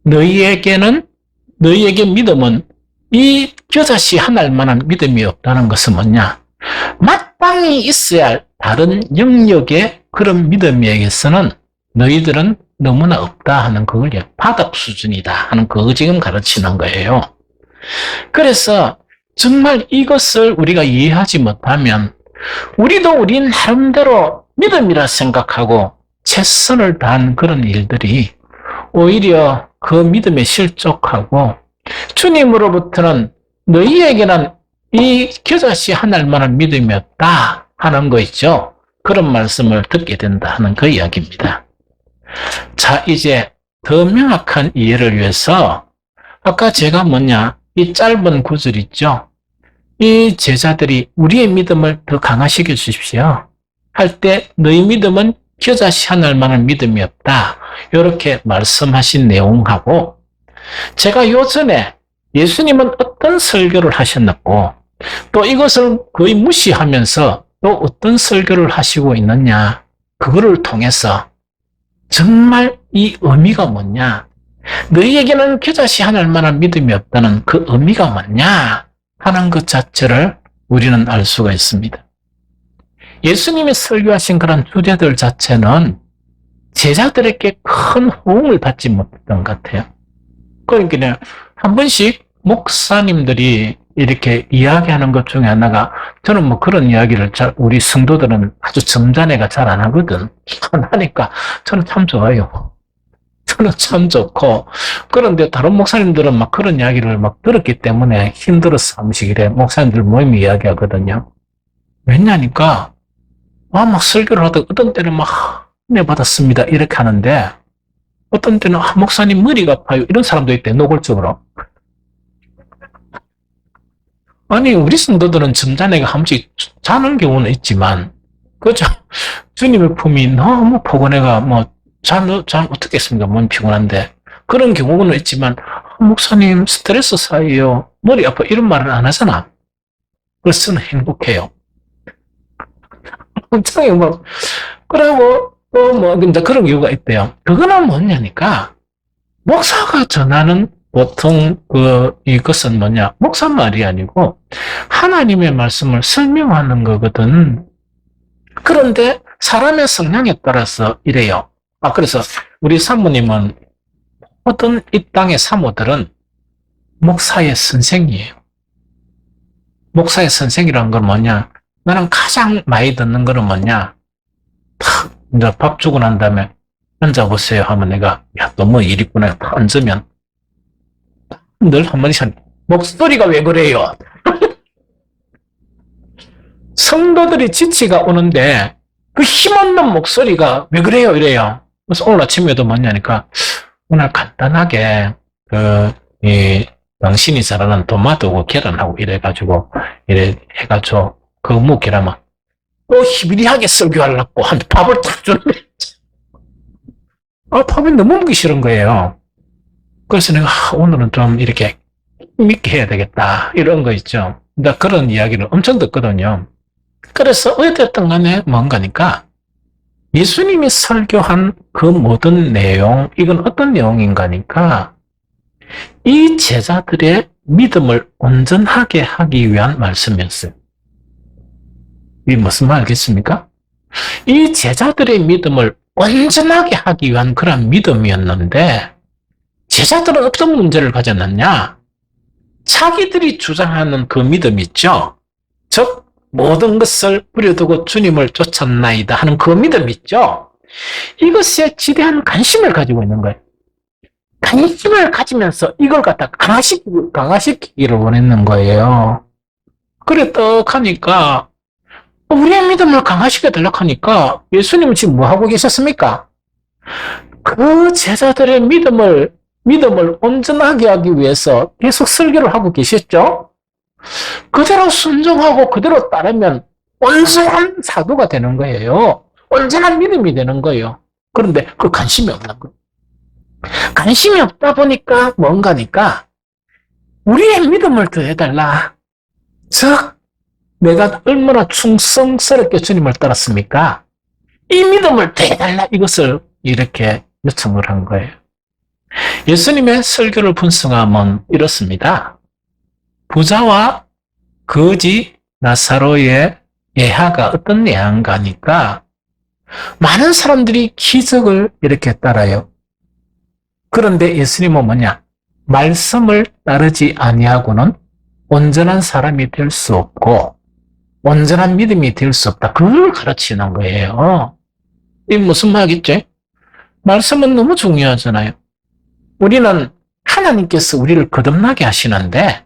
너희에게 믿음은 이 겨자씨 한 알만한 믿음이 없다는 것은 뭐냐? 마땅히 있어야 할 다른 영역의 그런 믿음에게서는 너희들은 너무나 없다 하는 그걸 바닥 수준이다 하는 그거 지금 가르치는 거예요. 그래서 정말 이것을 우리가 이해하지 못하면 우리도 우리 나름대로 믿음이라 생각하고 최선을 다한 그런 일들이 오히려 그 믿음에 실족하고 주님으로부터는 너희에게는 이 겨자씨 한 알만한 믿음이 없다 하는 거 있죠. 그런 말씀을 듣게 된다 하는 그 이야기입니다. 자, 이제 더 명확한 이해를 위해서 아까 제가 이 짧은 구절 있죠. 이 제자들이 우리의 믿음을 더 강화시켜 주십시오 할 때 너희 믿음은 겨자씨 한 알만한 믿음이 없다. 이렇게 말씀하신 내용하고 제가 요전에 예수님은 어떤 설교를 하셨고 또 이것을 거의 무시하면서 또 어떤 설교를 하시고 있느냐 그거를 통해서 정말 이 의미가 뭐냐 너희에게는 겨자씨 한 알만한 믿음이 없다는 그 의미가 뭐냐 하는 것 자체를 우리는 알 수가 있습니다. 예수님이 설교하신 그런 주제들 자체는 제자들에게 큰 호응을 받지 못했던 것 같아요. 그러니까 한 번씩 목사님들이 이렇게 이야기하는 것 중에 하나가 저는 그런 이야기를 우리 성도들은 아주 점잖애가 잘 안 하거든. 하니까 저는 참 좋아요. 저는 참 좋고 그런데 다른 목사님들은 그런 이야기를 들었기 때문에 힘들어서 한 번씩 이래 목사님들 모임이 이야기하거든요. 왜냐니까 설교를 하다가 어떤 때는 은혜 받았습니다 이렇게 하는데 어떤 때는 목사님 머리가 아파요 이런 사람도 있대 노골적으로. 아니 우리 성도들은 점잖애가 한 번씩 자는 경우는 있지만 그죠? 주님의 품이 너무 포근해가 잠 어떻게 했습니까? 몸이 피곤한데 그런 경우는 있지만 목사님 스트레스 쌓여요 머리 아파 이런 말은 안 하잖아. 그래서 저는 행복해요. 엄청이 뭐, 그러고, 이제 그런 이유가 있대요. 그거는 뭐냐니까, 목사가 전하는 보통 이것은 뭐냐, 목사 말이 아니고, 하나님의 말씀을 설명하는 거거든. 그런데 사람의 성향에 따라서 이래요. 그래서 우리 사모님은 모든 이 땅의 사모들은 목사의 선생이에요. 목사의 선생이라는 건 뭐냐? 나는 가장 많이 듣는 거는 뭐냐? 탁, 이제 밥 주고 난 다음에 앉아보세요 하면 내가, 야, 너 뭐 일 있구나. 탁 앉으면 늘 한마디씩, 목소리가 왜 그래요? 성도들이 지치가 오는데 그 힘없는 목소리가 왜 그래요? 이래요. 그래서 오늘 아침에도 뭐냐니까, 오늘 간단하게 당신이 잘하는 토마토하고 계란하고 이래가지고 이래 해가지고 무 계란만 또 희비리하게 설교하려고 한 밥을 탁 주는데 밥이 너무 먹기 싫은 거예요. 그래서 내가 오늘은 좀 이렇게 믿게 해야 되겠다 이런 거 있죠. 나 그런 이야기를 엄청 듣거든요. 그래서 어쨌든 간에 뭔가니까 예수님이 설교한 그 모든 내용, 이건 어떤 내용인가니까 이 제자들의 믿음을 온전하게 하기 위한 말씀이었어요. 이게 무슨 말 알겠습니까? 이 제자들의 믿음을 온전하게 하기 위한 그런 믿음이었는데, 제자들은 어떤 문제를 가졌느냐? 자기들이 주장하는 그 믿음 있죠? 즉 모든 것을 버려두고 주님을 쫓았나이다 하는 그 믿음 있죠? 이것에 지대한 관심을 가지고 있는 거예요. 관심을 가지면서 이걸 갖다 강화시키기를 원했는 거예요. 그래 떡 하니까 우리의 믿음을 강화시켜 달라고 하니까 예수님은 지금 뭐 하고 계셨습니까? 그 제자들의 믿음을 온전하게 하기 위해서 계속 설교를 하고 계셨죠? 그대로 순종하고 그대로 따르면 온전한 사도가 되는 거예요. 온전한 믿음이 되는 거예요. 그런데 그 관심이 없는 거예요. 관심이 없다 보니까 뭔가니까 우리의 믿음을 더해달라. 즉 내가 얼마나 충성스럽게 주님을 따랐습니까? 이 믿음을 더해달라. 이것을 이렇게 요청을 한 거예요. 예수님의 설교를 분석하면 이렇습니다. 부자와 거지 나사로의 예화가 어떤 예화인가니까 많은 사람들이 기적을 이렇게 따라요. 그런데 예수님은 뭐냐? 말씀을 따르지 아니하고는 온전한 사람이 될 수 없고 온전한 믿음이 될 수 없다. 그걸 가르치는 거예요. 이 무슨 말이겠지? 말씀은 너무 중요하잖아요. 우리는 하나님께서 우리를 거듭나게 하시는데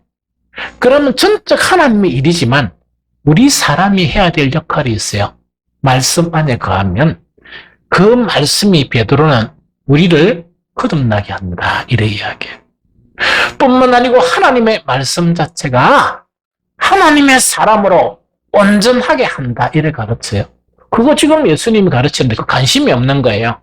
그러면 전적 하나님의 일이지만 우리 사람이 해야 될 역할이 있어요. 말씀 안에 거하면 그 말씀이 베드로는 우리를 거듭나게 한다. 이래 이야기해요. 뿐만 아니고 하나님의 말씀 자체가 하나님의 사람으로 온전하게 한다. 이래 가르쳐요. 그거 지금 예수님이 가르치는데 그 관심이 없는 거예요.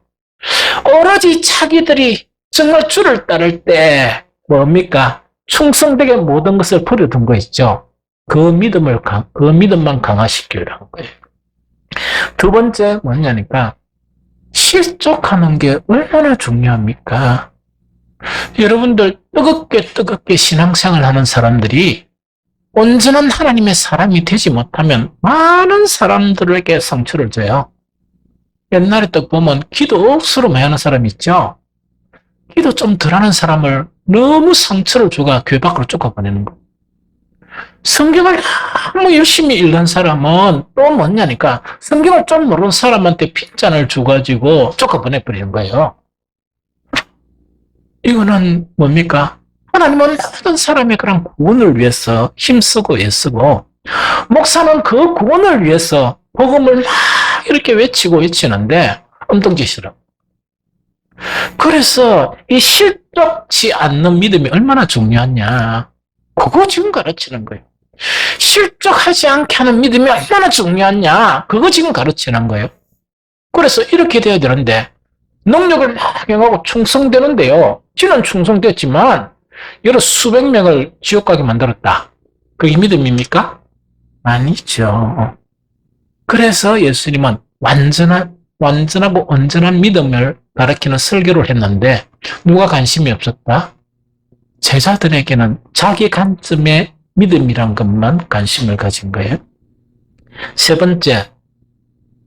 오로지 자기들이 정말 주를 따를 때 뭡니까? 충성되게 모든 것을 버려둔 거 있죠. 그 믿음만 강화시키려는 거예요. 두 번째 뭐냐니까 실족하는 게 얼마나 중요합니까? 여러분들 뜨겁게 신앙생활 하는 사람들이 온전한 하나님의 사람이 되지 못하면 많은 사람들에게 상처를 줘요. 옛날에 딱 보면 기도 억수로 많이 하는 사람 있죠? 기도 좀 덜하는 사람을 너무 상처를 주가 교회 밖으로 쫓아보내는 거. 성경을 너무 열심히 읽는 사람은 또 뭐냐니까 성경을 좀 모르는 사람한테 핀잔을 줘가지고 쫓아보내버리는 거예요. 이거는 뭡니까? 하나님은 모든 사람의 그런 구원을 위해서 힘쓰고 애쓰고 목사는 그 구원을 위해서 복음을 막 이렇게 외치는데 엉뚱짓이라. 그래서 이 실족치 않는 믿음이 얼마나 중요하냐. 그거 지금 가르치는 거예요. 실족하지 않게 하는 믿음이 얼마나 중요하냐. 그거 지금 가르치는 거예요. 그래서 이렇게 돼야 되는데 능력을 막 행하고 충성되는데요. 지는 충성됐지만 여러 수백 명을 지옥 가게 만들었다. 그게 믿음입니까? 아니죠. 그래서 예수님은 완전하고 온전한 믿음을 가르치는 설교를 했는데 누가 관심이 없었다? 제자들에게는 자기 관점의 믿음이란 것만 관심을 가진 거예요. 세 번째,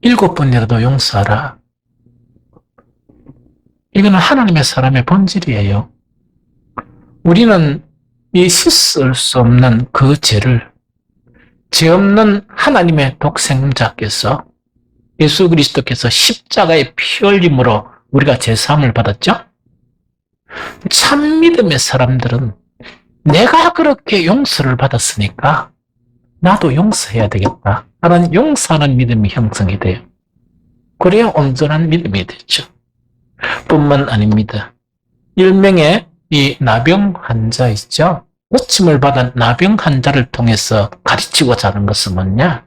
7번이라도 용서하라. 이거는 하나님의 사람의 본질이에요. 우리는 이 씻을 수 없는 그 죄를 죄 없는 하나님의 독생자께서 예수 그리스도께서 십자가의 피 흘림으로 우리가 죄사함을 받았죠? 참 믿음의 사람들은 내가 그렇게 용서를 받았으니까 나도 용서해야 되겠다 하는 용서하는 믿음이 형성이 돼요. 그래야 온전한 믿음이 되죠. 뿐만 아닙니다. 일명의 이 나병 환자 있죠? 고침을 받은 나병 환자를 통해서 가르치고자 하는 것은 뭐냐?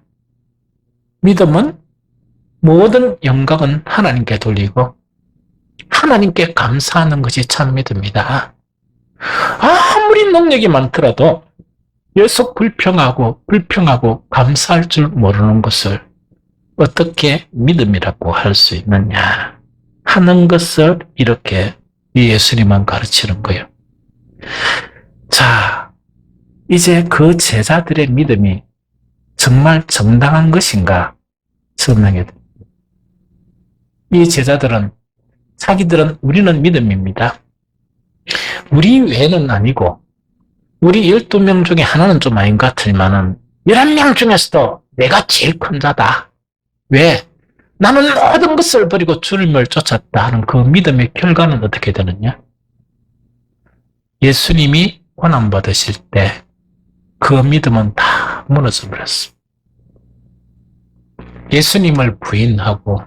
믿음은 모든 영광은 하나님께 돌리고 하나님께 감사하는 것이 참 믿음이다. 아무리 능력이 많더라도 계속 불평하고 감사할 줄 모르는 것을 어떻게 믿음이라고 할 수 있느냐 하는 것을 이렇게 예수님은 가르치는 거예요. 자, 이제 그 제자들의 믿음이 정말 정당한 것인가 설명해야 됩니다. 이 제자들은 자기들은 우리는 믿음입니다. 우리 외는 아니고 우리 12명 중에 하나는 좀 아닌 것 같으면은 11명 중에서도 내가 제일 큰 자다. 왜? 나는 모든 것을 버리고 주님을 쫓았다 하는 그 믿음의 결과는 어떻게 되느냐? 예수님이 고난받으실 때 그 믿음은 다 무너져 버렸습니다. 예수님을 부인하고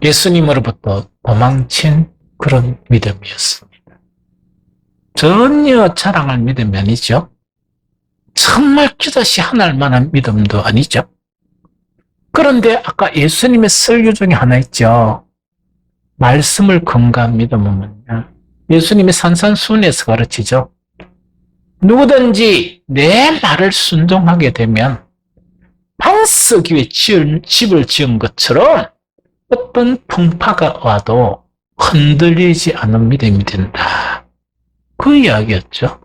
예수님으로부터 도망친 그런 믿음이었습니다. 전혀 자랑할 믿음이 아니죠. 정말 기다시 하날 만한 믿음도 아니죠. 그런데 아까 예수님의 설교 중에 하나 있죠. 말씀을 근거한 믿음은 뭐냐? 예수님이 산산수훈에서 가르치죠. 누구든지 내 말을 순종하게 되면 반석 위에 집을 지은 것처럼 어떤 풍파가 와도 흔들리지 않는 믿음이 된다. 그 이야기였죠.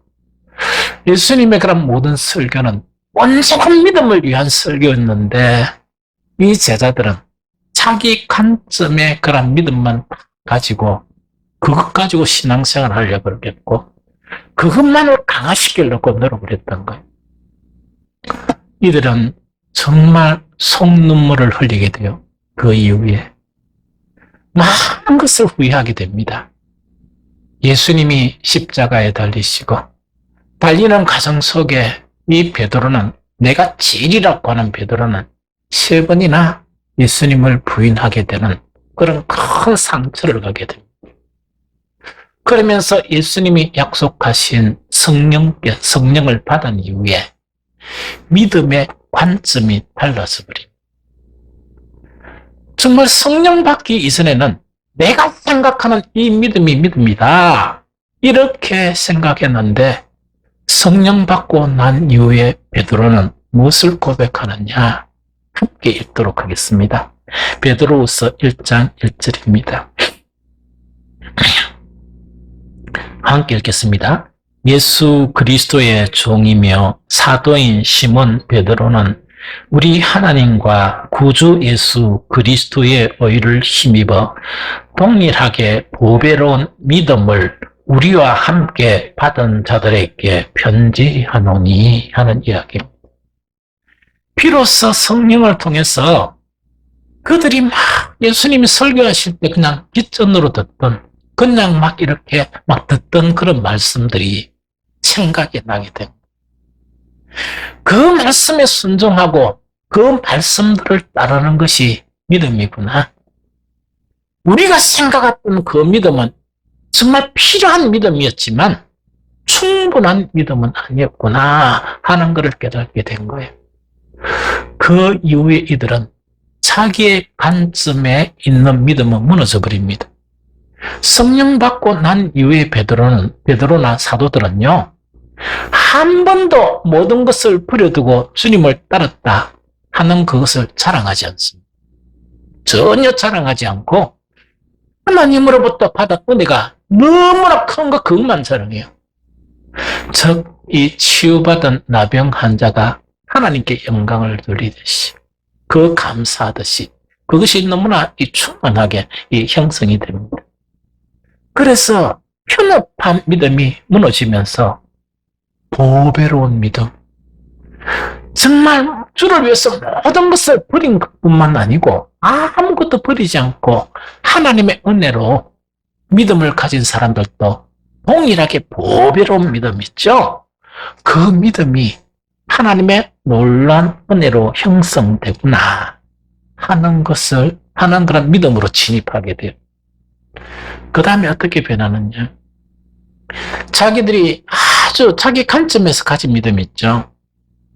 예수님의 그런 모든 설교는 온전한 믿음을 위한 설교였는데 이 제자들은 자기 관점의 그런 믿음만 가지고 그것 가지고 신앙생활을 하려고 그랬고 그것만을 강화시키려고 노력을 했던 거예요. 이들은 정말 속눈물을 흘리게 돼요. 그 이후에 많은 것을 후회하게 됩니다. 예수님이 십자가에 달리시고 달리는 과정 속에 이 베드로는 내가 제일이라고 하는 베드로는 3번이나 예수님을 부인하게 되는 그런 큰 상처를 가게 됩니다. 그러면서 예수님이 약속하신 성령을 받은 이후에 믿음의 관점이 달라져 버립니다. 정말 성령 받기 이전에는 내가 생각하는 이 믿음이 믿음이다 이렇게 생각했는데 성령 받고 난 이후에 베드로는 무엇을 고백하느냐 함께 읽도록 하겠습니다. 베드로후서 1장 1절입니다. 함께 읽겠습니다. 예수 그리스도의 종이며 사도인 시몬 베드로는 우리 하나님과 구주 예수 그리스도의 의를 힘입어 동일하게 보배로운 믿음을 우리와 함께 받은 자들에게 편지하노니 하는 이야기입니다. 비로소 성령을 통해서 그들이 막 예수님이 설교하실 때 그냥 뒷전으로 듣던 그냥 막 이렇게 막 듣던 그런 말씀들이 생각이 나게 됩니다. 그 말씀에 순종하고 그 말씀들을 따르는 것이 믿음이구나. 우리가 생각했던 그 믿음은 정말 필요한 믿음이었지만 충분한 믿음은 아니었구나 하는 것을 깨닫게 된 거예요. 그 이후에 이들은 자기의 관점에 있는 믿음은 무너져 버립니다. 성령 받고 난 이후에 베드로나 사도들은요, 한 번도 모든 것을 버려두고 주님을 따랐다 하는 그것을 자랑하지 않습니다. 전혀 자랑하지 않고 하나님으로부터 받은 은혜가 너무나 큰 거 그것만 자랑해요. 즉 이 치유받은 나병 환자가 하나님께 영광을 돌리듯이 그 감사하듯이 그것이 너무나 충만하게 형성이 됩니다. 그래서 편협한 믿음이 무너지면서 보배로운 믿음, 정말 주를 위해서 모든 것을 버린 것뿐만 아니고 아무것도 버리지 않고 하나님의 은혜로 믿음을 가진 사람들도 동일하게 보배로운 믿음 있죠? 그 믿음이 하나님의 놀라운 은혜로 형성되구나 하는 것을 하는 그런 믿음으로 진입하게 돼요. 그 다음에 어떻게 변하느냐? 자기들이 아주 자기 관점에서 가진 믿음 있죠.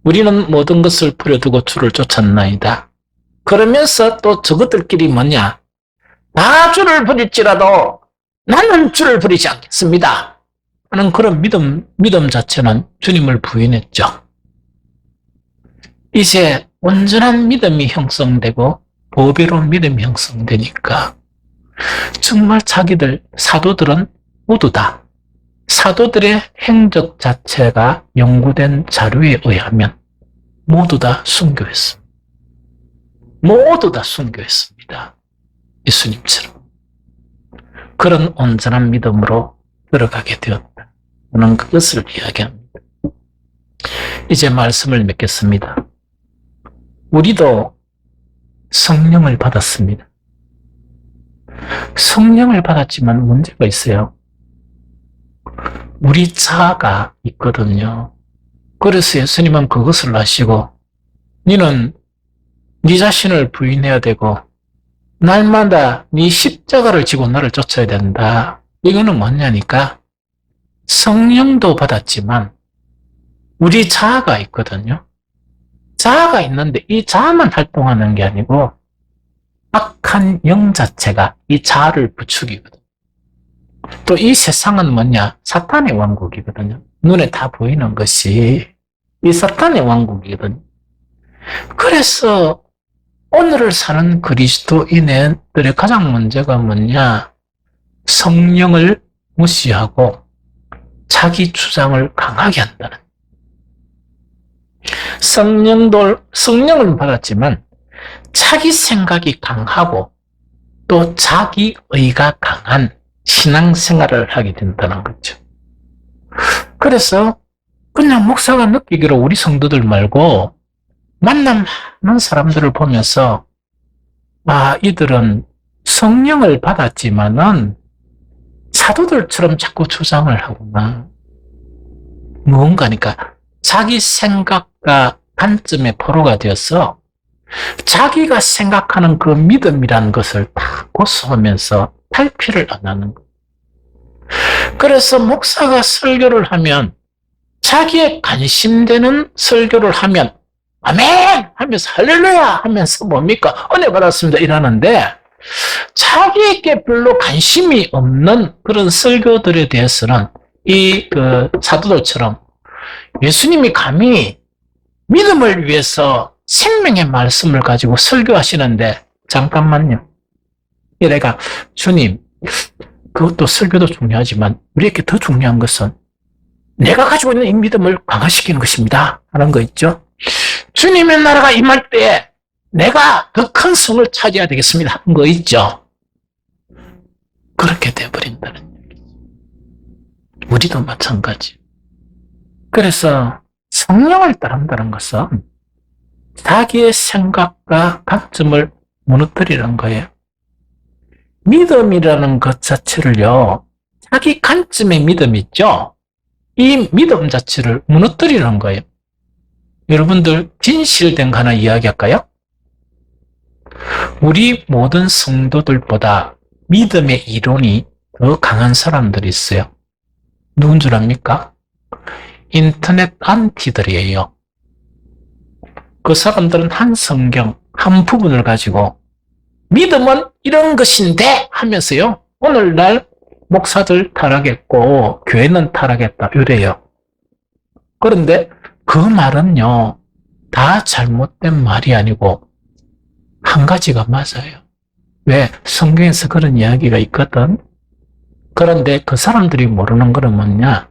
우리는 모든 것을 버려두고 주를 쫓았나이다. 그러면서 또 저것들끼리 뭐냐? 다 주를 버릴지라도 나는 주를 버리지 않겠습니다 하는 그런 믿음 자체는 주님을 부인했죠. 이제 온전한 믿음이 형성되고 보배로운 믿음이 형성되니까 정말 자기들 사도들은 모두 다 사도들의 행적 자체가 연구된 자료에 의하면 모두 다 순교했습니다. 모두 다 순교했습니다. 예수님처럼. 그런 온전한 믿음으로 들어가게 되었다. 저는 그것을 이야기합니다. 이제 말씀을 맺겠습니다. 우리도 성령을 받았습니다. 성령을 받았지만 문제가 있어요. 우리 자아가 있거든요. 그래서 예수님은 그것을 아시고 너는 네 자신을 부인해야 되고 날마다 네 십자가를 지고 나를 쫓아야 된다. 이거는 뭐냐니까 성령도 받았지만 우리 자아가 있거든요. 자아가 있는데 이 자아만 활동하는 게 아니고 악한 영 자체가 이 자아를 부추기거든요. 또 이 세상은 뭐냐? 사탄의 왕국이거든요. 눈에 다 보이는 것이 이 사탄의 왕국이거든요. 그래서 오늘을 사는 그리스도인들의 가장 문제가 뭐냐? 성령을 무시하고 자기 주장을 강하게 한다는. 성령을 받았지만 자기 생각이 강하고 또 자기의가 강한 신앙생활을 하게 된다는 거죠. 그래서 그냥 목사가 느끼기로 우리 성도들 말고 만나는 사람들을 보면서 이들은 성령을 받았지만은 사도들처럼 자꾸 주장을 하구나. 무언가니까 자기 생각과 관점의 포로가 되어서 자기가 생각하는 그 믿음이라는 것을 다 고수하면서 탈피를 안 하는 거예요. 그래서 목사가 설교를 하면 자기의 관심되는 설교를 하면 아멘! 하면서 할렐루야! 하면서 뭡니까? 은혜 받았습니다. 이러는데 자기에게 별로 관심이 없는 그런 설교들에 대해서는 사도들처럼 예수님이 감히 믿음을 위해서 생명의 말씀을 가지고 설교하시는데 잠깐만요. 내가 주님 그것도 설교도 중요하지만 우리에게 더 중요한 것은 내가 가지고 있는 이 믿음을 강화시키는 것입니다 하는 거 있죠. 주님의 나라가 임할 때에 내가 더 큰 성을 차지해야 되겠습니다 하는 거 있죠. 그렇게 돼버린다는 얘기죠. 우리도 마찬가지. 그래서 성령을 따른다는 것은 자기의 생각과 관점을 무너뜨리는 거예요. 믿음이라는 것 자체를요, 자기 관점의 믿음 있죠? 이 믿음 자체를 무너뜨리는 거예요. 여러분들 진실된 거 하나 이야기할까요? 우리 모든 성도들보다 믿음의 이론이 더 강한 사람들이 있어요. 누군 줄 압니까? 인터넷 안티들이에요. 그 사람들은 한 성경, 한 부분을 가지고 믿음은 이런 것인데 하면서요. 오늘날 목사들 타락했고 교회는 타락했다 이래요. 그런데 그 말은요. 다 잘못된 말이 아니고 한 가지가 맞아요. 왜? 성경에서 그런 이야기가 있거든. 그런데 그 사람들이 모르는 것은 뭐냐?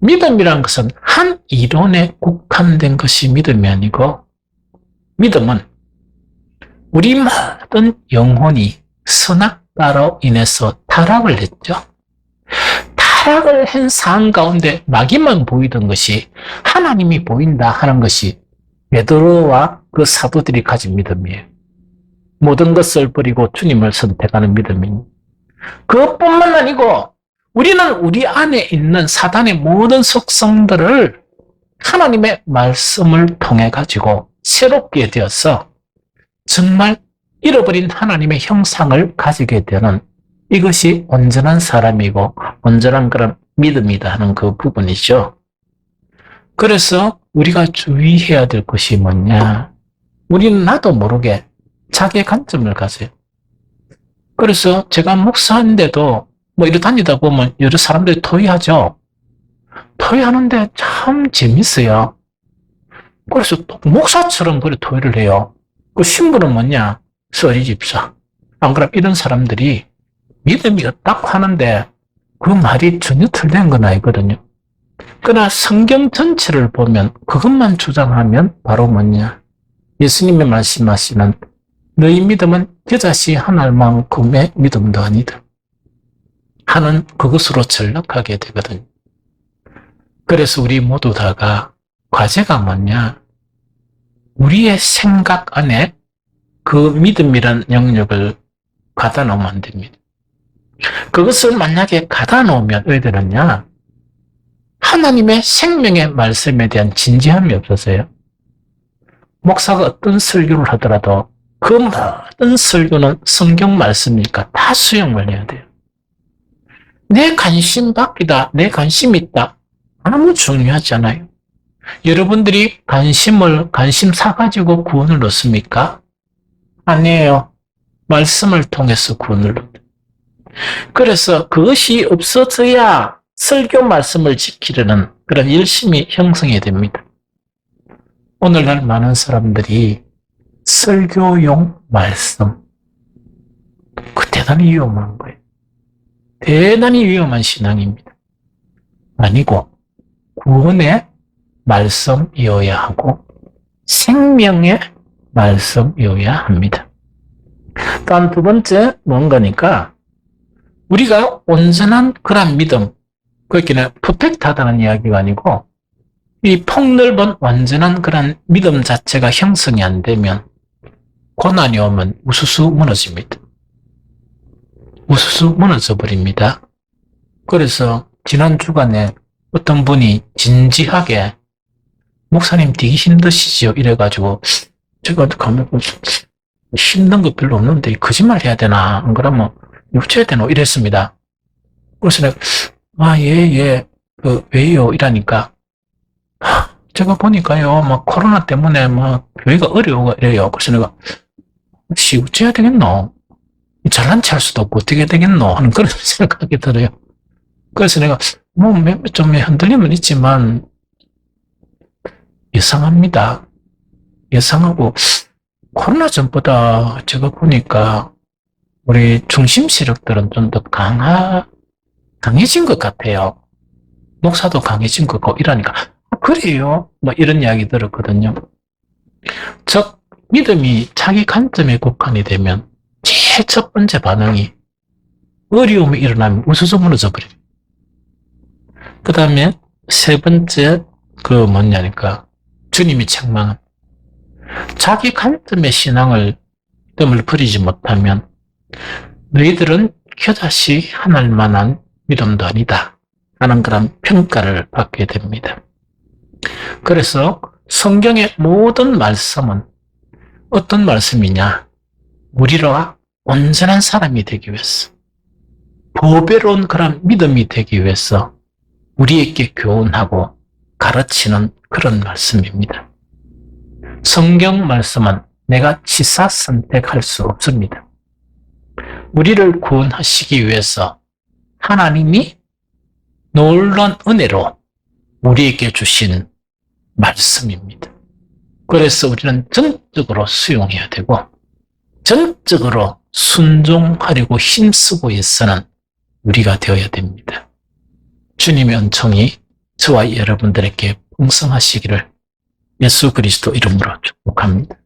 믿음이란 것은 한 이론에 국한된 것이 믿음이 아니고, 믿음은 우리 모든 영혼이 선악과로 인해서 타락을 했죠. 타락을 한 상황 가운데 마귀만 보이던 것이 하나님이 보인다 하는 것이 베드로와 그 사도들이 가진 믿음이에요. 모든 것을 버리고 주님을 선택하는 믿음입니다. 그것뿐만 아니고 우리는 우리 안에 있는 사단의 모든 속성들을 하나님의 말씀을 통해 가지고 새롭게 되어서 정말 잃어버린 하나님의 형상을 가지게 되는, 이것이 온전한 사람이고 온전한 그런 믿음이다 하는 그 부분이죠. 그래서 우리가 주의해야 될 것이 뭐냐? 우리는 나도 모르게 자기의 관점을 가져요. 그래서 제가 목사인데도 뭐 이렇게 다니다 보면 여러 사람들이 토의하죠. 토의하는데 참 재밌어요. 그래서 또 목사처럼 그래 토의를 해요. 그 신분은 뭐냐? 서리 집사. 안 그럼 이런 사람들이 믿음이 없다고 하는데 그 말이 전혀 틀린 건 아니거든요. 그러나 성경 전체를 보면 그것만 주장하면 바로 뭐냐? 예수님이 말씀하시는 너희 믿음은 겨자씨 한 알만큼의 믿음도 아니다 하는 그것으로 전락하게 되거든요. 그래서 우리 모두 다가 과제가 뭐냐? 우리의 생각 안에 그 믿음이란 영역을 가다 놓으면 안 됩니다. 그것을 만약에 가다 놓으면 왜 되느냐? 하나님의 생명의 말씀에 대한 진지함이 없어서요. 목사가 어떤 설교를 하더라도 그 모든 설교는 성경 말씀이니까 다 수용을 해야 돼요. 내 관심 밖이다, 내 관심 있다, 아무 중요하지 않아요. 여러분들이 관심 사가지고 구원을 얻습니까? 아니에요. 말씀을 통해서 구원을 얻어요. 그래서 그것이 없어져야 설교 말씀을 지키려는 그런 열심이 형성이 됩니다. 오늘날 많은 사람들이 설교용 말씀, 그 대단히 위험한 거예요. 대단히 위험한 신앙입니다. 아니고 구원의 말씀이어야 하고 생명의 말씀이어야 합니다. 다음 두 번째 뭔가니까 우리가 온전한 그런 믿음, 그렇게는 퍼펙트하다는 이야기가 아니고 이 폭넓은 완전한 그런 믿음 자체가 형성이 안 되면 고난이 오면 우수수 무너집니다. 우수수 무너져 버립니다. 그래서 지난 주간에 어떤 분이 진지하게 목사님 되게 힘드시죠? 이래가지고 제가 가면 힘든 거 별로 없는데 거짓말 해야 되나? 안 그러면 육체해야 되나? 이랬습니다. 그래서 내가 예, 왜요? 이러니까 제가 보니까요, 막 코로나 때문에 막 교회가 어려워 이래요. 그래서 내가 혹시 어째야 되겠노? 잘난 체할 수도 없고 어떻게 되겠노? 하는 그런 생각이 들어요. 그래서 내가 좀 흔들림은 있지만 예상합니다. 예상하고 코로나 전보다 제가 보니까 우리 중심 세력들은 좀 더 강해진 것 같아요. 목사도 강해진 것 같고 이러니까 그래요? 뭐 이런 이야기 들었거든요. 즉 믿음이 자기 관점에 국한이 되면 제일 첫 번째 반응이 어려움이 일어나면 우수수 무너져 버려요. 그 다음에 세 번째 뭐냐니까 주님이 책망한 자기 관점의 신앙을 믿음을 버리지 못하면 너희들은 겨자씨 하나일 만한 믿음도 아니다 하는 그런 평가를 받게 됩니다. 그래서 성경의 모든 말씀은 어떤 말씀이냐? 우리가 온전한 사람이 되기 위해서, 보배로운 그런 믿음이 되기 위해서 우리에게 교훈하고 가르치는 그런 말씀입니다. 성경 말씀은 내가 취사 선택할 수 없습니다. 우리를 구원하시기 위해서 하나님이 놀라운 은혜로 우리에게 주신 말씀입니다. 그래서 우리는 전적으로 수용해야 되고 전적으로 순종하려고 힘쓰고 있어는 우리가 되어야 됩니다. 주님의 은총이 저와 여러분들에게 풍성하시기를 예수 그리스도 이름으로 축복합니다.